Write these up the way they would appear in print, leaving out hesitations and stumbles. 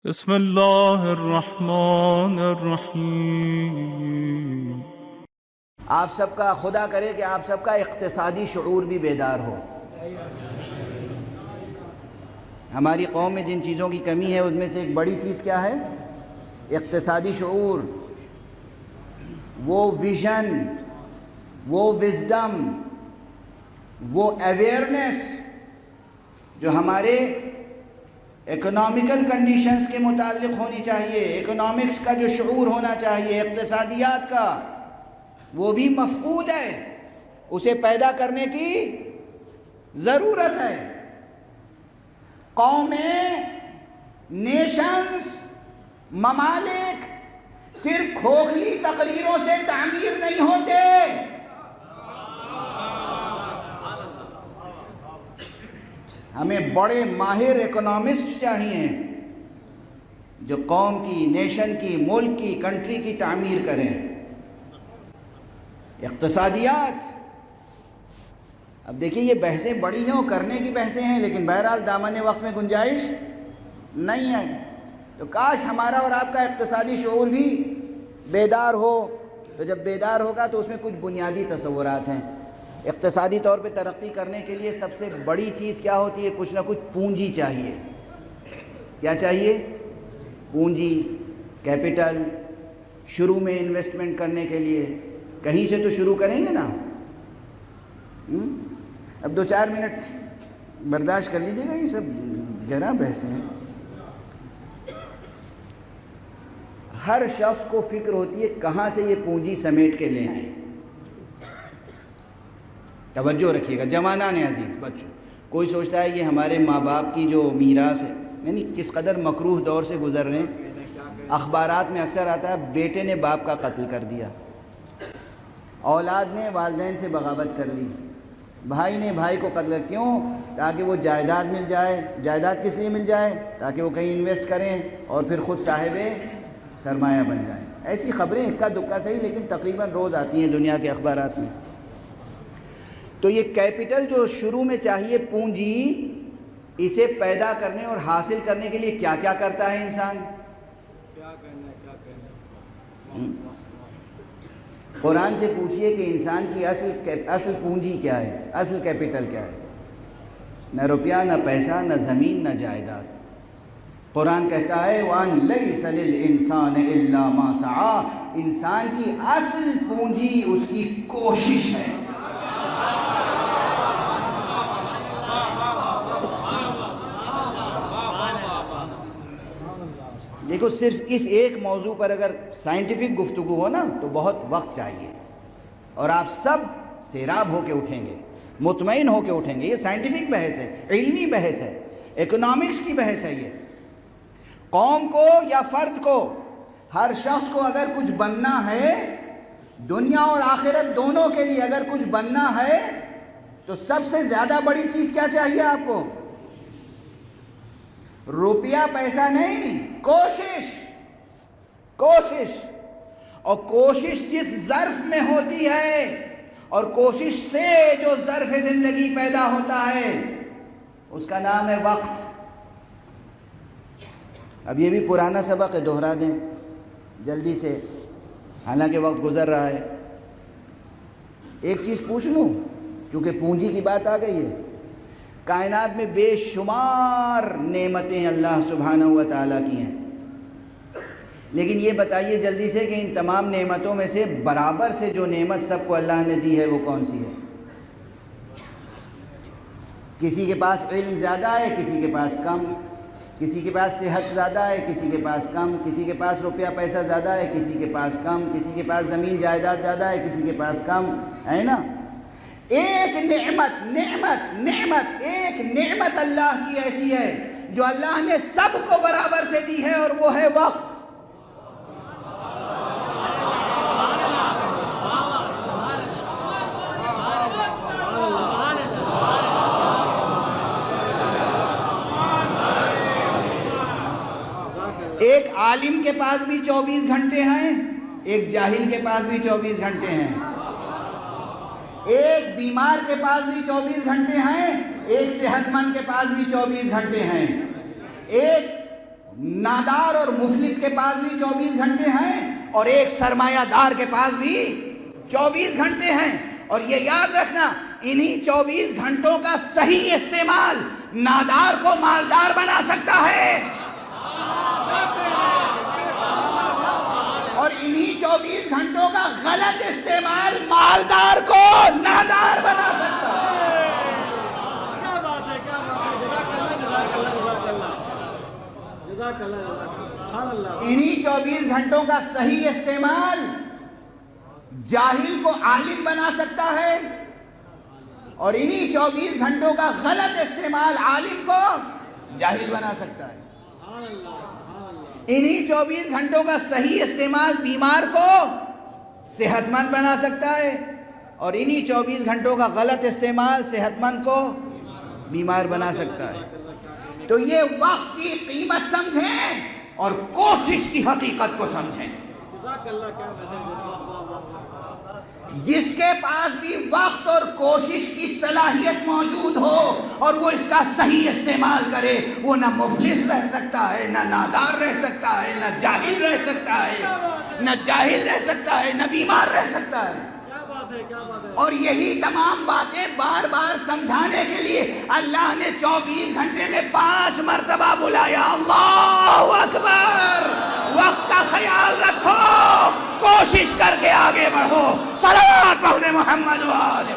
بسم اللہ الرحمن الرحیم۔ آپ سب کا خدا کرے کہ آپ سب کا اقتصادی شعور بھی بیدار ہو۔ ہماری قوم میں جن چیزوں کی کمی ہے ان میں سے ایک بڑی چیز کیا ہے؟ اقتصادی شعور، وہ ویژن، وہ وزڈم، وہ اویئرنیس جو ہمارے اکنامیکل کنڈیشنز کے متعلق ہونی چاہیے، اکنامکس کا جو شعور ہونا چاہیے، اقتصادیات کا، وہ بھی مفقود ہے۔ اسے پیدا کرنے کی ضرورت ہے۔ قومیں، نیشنز، ممالک صرف کھوکھلی تقریروں سے تعمیر نہیں ہوتے۔ ہمیں بڑے ماہر اکنامسٹ چاہیے جو قوم کی، نیشن کی، ملک کی، کنٹری کی تعمیر کریں۔ اقتصادیات، اب دیکھیے یہ بحثیں بڑی ہیں اور کرنے کی بحثیں ہیں، لیکن بہرحال دامن وقت میں گنجائش نہیں ہے۔ تو کاش ہمارا اور آپ کا اقتصادی شعور بھی بیدار ہو۔ تو جب بیدار ہوگا تو اس میں کچھ بنیادی تصورات ہیں۔ اقتصادی طور پہ ترقی کرنے کے لیے سب سے بڑی چیز کیا ہوتی ہے؟ کچھ نہ کچھ پونجی چاہیے۔ کیا چاہیے؟ پونجی، کیپٹل، شروع میں انویسٹمنٹ کرنے کے لیے کہیں سے تو شروع کریں گے نا۔ اب 2-4 منٹ برداشت کر لیجیے گا، یہ سب گہرا بحث ہیں۔ ہر شخص کو فکر ہوتی ہے کہاں سے یہ پونجی سمیٹ کے لے آئیں۔ توجہ رکھیے گا جوانان عزیز، بچوں، کوئی سوچتا ہے یہ ہمارے ماں باپ کی جو میراث ہے، یعنی کس قدر مکروہ دور سے گزر رہے ہیں۔ اخبارات میں اکثر آتا ہے بیٹے نے باپ کا قتل کر دیا، اولاد نے والدین سے بغاوت کر لی، بھائی نے بھائی کو قتل کر۔ کیوں؟ تاکہ وہ جائیداد مل جائے۔ جائیداد کس لیے مل جائے؟ تاکہ وہ کہیں انویسٹ کریں اور پھر خود صاحب سرمایہ بن جائیں۔ ایسی خبریں اکا دکا صحیح لیکن تقریباً روز آتی ہیں دنیا کے اخبارات میں۔ تو یہ کیپٹل جو شروع میں چاہیے، پونجی، اسے پیدا کرنے اور حاصل کرنے کے لیے کیا کیا کرتا ہے انسان؟ قرآن سے پوچھئے کہ انسان کی اصل پونجی کیا ہے، اصل کیپٹل کیا ہے؟ نہ روپیہ، نہ پیسہ، نہ زمین، نہ جائیداد۔ قرآن کہتا ہے وَأَن لَيْسَ لِلْإِنسَانِ إِلَّا مَا سَعَىٰ، انسان کی اصل پونجی اس کی کوشش ہے۔ دیکھو صرف اس ایک موضوع پر اگر سائنٹیفک گفتگو ہو نا تو بہت وقت چاہیے، اور آپ سب سیراب ہو کے اٹھیں گے، مطمئن ہو کے اٹھیں گے۔ یہ سائنٹیفک بحث ہے، علمی بحث ہے، اکنامکس کی بحث ہے۔ یہ قوم کو یا فرد کو، ہر شخص کو اگر کچھ بننا ہے، دنیا اور آخرت دونوں کے لیے اگر کچھ بننا ہے تو سب سے زیادہ بڑی چیز کیا چاہیے آپ کو؟ روپیہ پیسہ نہیں، کوشش۔ کوشش، اور کوشش جس ظرف میں ہوتی ہے اور کوشش سے جو ظرف زندگی پیدا ہوتا ہے اس کا نام ہے وقت۔ اب یہ بھی پرانا سبق ہے، دہرا دیں جلدی سے، حالانکہ وقت گزر رہا ہے۔ ایک چیز پوچھ لوں چونکہ پونجی کی بات آ گئی ہے، کائنات میں بے شمار نعمتیں اللہ سبحانہ و تعالیٰ کی ہیں، لیکن یہ بتائیے جلدی سے کہ ان تمام نعمتوں میں سے برابر سے جو نعمت سب کو اللہ نے دی ہے وہ کون سی ہے؟ کسی کے پاس علم زیادہ ہے، کسی کے پاس کم، کسی کے پاس صحت زیادہ ہے، کسی کے پاس کم، کسی کے پاس روپیہ پیسہ زیادہ ہے، کسی کے پاس کم، کسی کے پاس زمین جائیداد زیادہ ہے، کسی کے پاس کم، ہے نا؟ ایک نعمت اللہ کی ایسی ہے جو اللہ نے سب کو برابر سے دی ہے، اور وہ ہے وقت۔ ایک عالم کے پاس بھی 24 گھنٹے ہیں، ایک جاہل کے پاس بھی 24 گھنٹے ہیں، ایک بیمار کے پاس بھی 24 گھنٹے ہیں، ایک صحت مند کے پاس بھی 24 گھنٹے ہیں، ایک نادار اور مفلس کے پاس بھی 24 گھنٹے ہیں اور ایک سرمایہ دار کے پاس بھی 24 گھنٹے ہیں. اور یہ یاد رکھنا انہی 24 گھنٹوں کا صحیح استعمال نادار کو مالدار بنا سکتا ہے اور انہی 24 گھنٹوں کا غلط استعمال مالدار کو نادار بنا سکتا ہے. کیا بات ہے، کیا جزاک اللہ. انہی 24 گھنٹوں کا صحیح استعمال جاہل کو عالم بنا سکتا ہے اور انہی 24 گھنٹوں کا غلط استعمال عالم کو جاہل بنا سکتا ہے. انہی 24 گھنٹوں کا صحیح استعمال بیمار کو صحت مند بنا سکتا ہے اور انہی 24 گھنٹوں کا غلط استعمال صحت مند کو بیمار بنا سکتا ہے. تو یہ وقت کی قیمت سمجھیں اور کوشش کی حقیقت کو سمجھیں. جزاک اللہ. کیا میسج. جس کے پاس بھی وقت اور کوشش کی صلاحیت موجود ہو اور وہ اس کا صحیح استعمال کرے، وہ نہ مفلس رہ سکتا ہے، نہ نادار رہ سکتا ہے، نہ جاہل رہ سکتا ہے، نہ جاہل رہ سکتا ہے، نہ بیمار رہ سکتا ہے. اور یہی تمام باتیں بار بار سمجھانے کے لیے اللہ نے 24 گھنٹے میں 5 مرتبہ بلایا. اللہ اکبر. وقت کا خیال رکھو، کوشش کر کے آگے بڑھو. صلوات پڑھنے محمد والے.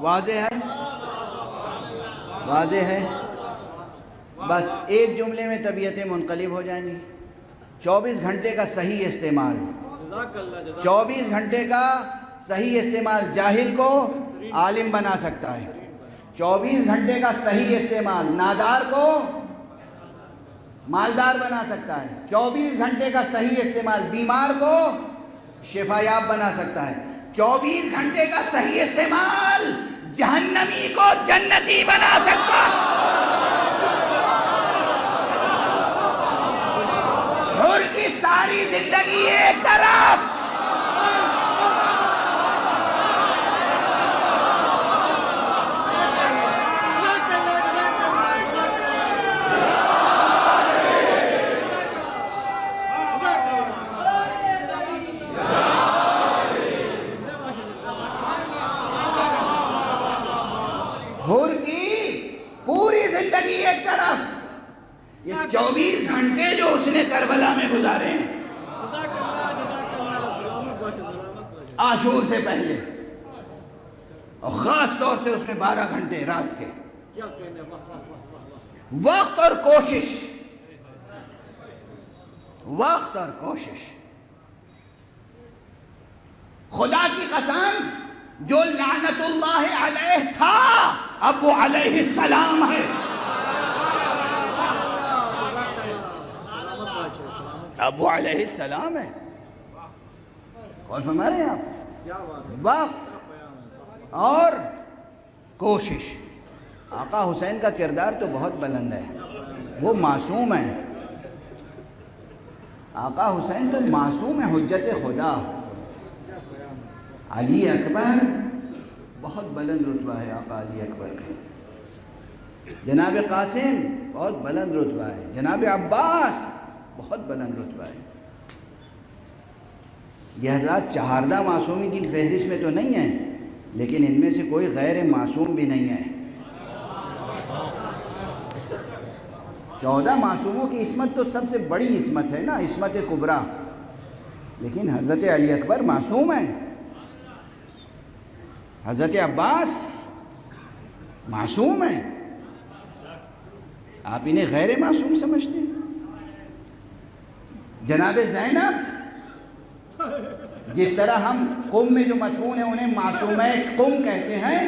واضح ہے؟ واضح ہے؟ بس ایک جملے میں طبیعتیں منقلب ہو جائیں گی. 24 گھنٹے کا صحیح استعمال، 24 گھنٹے کا صحیح استعمال جاہل کو عالم بنا سکتا ہے. 24 گھنٹے کا صحیح استعمال نادار کو مالدار بنا سکتا ہے. 24 گھنٹے کا صحیح استعمال بیمار کو شفا یاب بنا سکتا ہے. 24 گھنٹے کا صحیح استعمال جہنمی کو جنتی بنا سکتا ہے. حر کی ساری زندگی ایک طرف، حر کی پوری زندگی ایک طرف. یہ 24 گھنٹے جو اس نے کربلا میں گزارے ہیں عاشور سے پہلے، اور خاص طور سے اس میں 12 گھنٹے رات کے. وقت اور کوشش، وقت اور کوشش. خدا کی قسم جو لعنت اللہ علیہ تھا اب وہ علیہ السلام ہے. اب وہ علیہ السلام ہے. اور فرما رہے ہیں آپ، وقت اور کوشش. آقا حسین کا کردار تو بہت بلند ہے، وہ معصوم ہے. آقا حسین تو معصوم ہے، حجت خدا. علی اکبر بہت بلند رتبہ ہے آقا علی اکبر کا. جناب قاسم بہت بلند رتبہ ہے. جناب عباس بہت بلند رتبہ ہے. یہ حضرات چہاردہ معصومی کی فہرست میں تو نہیں ہیں، لیکن ان میں سے کوئی غیر معصوم بھی نہیں ہے. 14 معصوموں کی عصمت تو سب سے بڑی عصمت ہے نا، عصمت کبریٰ. لیکن حضرت علی اکبر معصوم ہیں، حضرت عباس معصوم ہیں. آپ انہیں غیر معصوم سمجھتے ہیں؟ جناب زینب، جس طرح ہم قم میں جو مدفون ہیں انہیں معصومہ قم کہتے ہیں،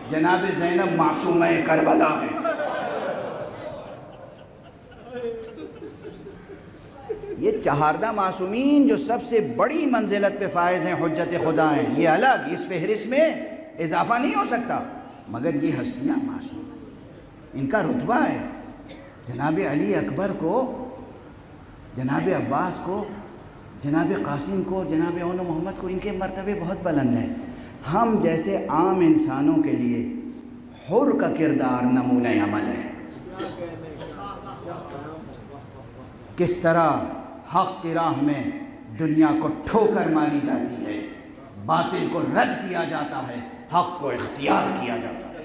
جناب زینب معصومہ کربلا ہیں. یہ چہاردہ معصومین جو سب سے بڑی منزلت پہ فائز ہیں، حجت خدا ہیں، یہ الگ اس فہرست میں اضافہ نہیں ہو سکتا، مگر یہ ہستیاں معصوم ہیں، ان کا رتبہ ہے. جناب علی اکبر کو، جناب عباس کو، جناب قاسم کو، جناب اون محمد کو، ان کے مرتبے بہت بلند ہیں. ہم جیسے عام انسانوں کے لیے حر کا کردار نمونہ عمل ہے. کس طرح حق کی راہ میں دنیا کو ٹھوکر ماری جاتی ہے، باطل کو رد کیا جاتا ہے، حق کو اختیار کیا جاتا ہے.